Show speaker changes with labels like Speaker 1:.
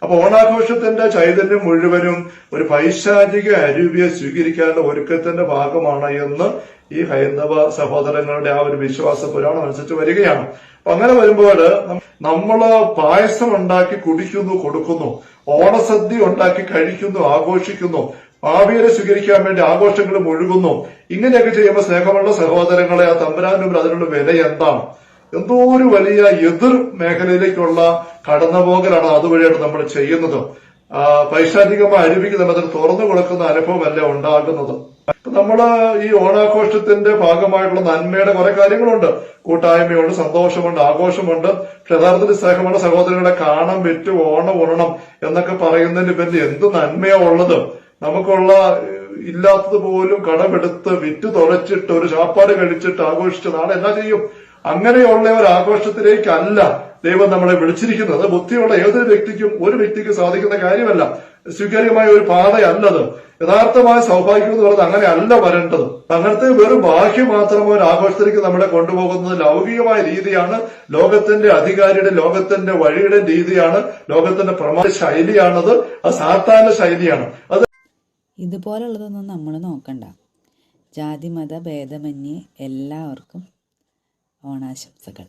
Speaker 1: അപ്പൊ ഓണാഘോഷത്തിന്റെ ചൈതന്യം മുഴുവനും ഒരു പൈശാചിക അരൂപിയെ സ്വീകരിക്കാനുള്ള ഒരുക്കത്തിന്റെ ഭാഗമാണ് എന്ന് ഈ ഹൈന്ദവ സഹോദരങ്ങളുടെ ആ ഒരു വിശ്വാസ പുരാണം അനുസരിച്ച് വരികയാണ്. അപ്പൊ അങ്ങനെ വരുമ്പോൾ നമ്മള് പായസം ഉണ്ടാക്കി കുടിക്കുന്നു, കൊടുക്കുന്നു, ഓണസദ്യ ഉണ്ടാക്കി കഴിക്കുന്നു, ആഘോഷിക്കുന്നു, ഭാവിയെ സ്വീകരിക്കാൻ വേണ്ടി ആഘോഷങ്ങൾ മുഴുകുന്നു. ഇങ്ങനെയൊക്കെ ചെയ്യുമ്പോൾ സ്നേഹമുള്ള സഹോദരങ്ങളെ ആ തമ്പുരാന്റെ മുമ്പിൽ അതിനുള്ള വില എന്താണ്? എന്തോ ഒരു വലിയ എതിർ മേഖലയിലേക്കുള്ള കടന്നുപോകലാണ് അതുവഴിയായിട്ട് നമ്മൾ ചെയ്യുന്നത്. പൈശാചികമായ അരുവിക്ക് നമ്മൾ അതിന് തുറന്നു കൊടുക്കുന്ന അനുഭവമല്ല ഉണ്ടാകുന്നത്. നമ്മള് ഈ ഓണാഘോഷത്തിന്റെ ഭാഗമായിട്ടുള്ള നന്മയുടെ കുറെ കാര്യങ്ങളുണ്ട്. കൂട്ടായ്മയുണ്ട്, സന്തോഷമുണ്ട്, ആഘോഷമുണ്ട്. പക്ഷെ യഥാർത്ഥത്തിൽ സ്നേഹമുള്ള സഹോദരങ്ങളെ കാണാൻ പറ്റും, ഓണം ഉണണം എന്നൊക്കെ പറയുന്നതിന് പിന്നെ എന്ത് നന്മയാ ഉള്ളത്? നമുക്കുള്ള ഇല്ലാത്തത് പോലും കടമെടുത്ത് വിറ്റ് തുളച്ചിട്ട് ഒരു ചാപ്പാട് കഴിച്ചിട്ട് ആഘോഷിച്ച് നാളെ എന്നാ ചെയ്യും? അങ്ങനെയുള്ള ഒരു ആഘോഷത്തിലേക്കല്ല ദൈവം നമ്മളെ വിളിച്ചിരിക്കുന്നത്. ബുദ്ധിയുള്ള ഏതൊരു വ്യക്തിക്കും ഒരു വ്യക്തിക്ക് സാധിക്കുന്ന കാര്യമല്ല, സ്വീകാര്യമായ ഒരു പാതയല്ലത്. യഥാർത്ഥമായ സൗഭാഗ്യം എന്ന് പറയുന്നത് അങ്ങനെ അല്ല വരേണ്ടത്. അങ്ങനത്തെ വെറും ബാഹ്യം മാത്രം ഒരു ആഘോഷത്തിലേക്ക് നമ്മളെ കൊണ്ടുപോകുന്നത് ലൗകികമായ രീതിയാണ്, ലോകത്തിന്റെ അധികാരിയുടെ, ലോകത്തിന്റെ വഴിയുടെ രീതിയാണ്, ലോകത്തിന്റെ പ്രമാണ ശൈലിയാണത്. അത് സാത്താന്റെ ശൈലിയാണ്. അത്
Speaker 2: ഇതുപോലുള്ളതൊന്നും നമ്മൾ നോക്കണ്ട. ജാതി മത ഭേദമന്യേ എല്ലാവർക്കും ഓണാശംസകൾ.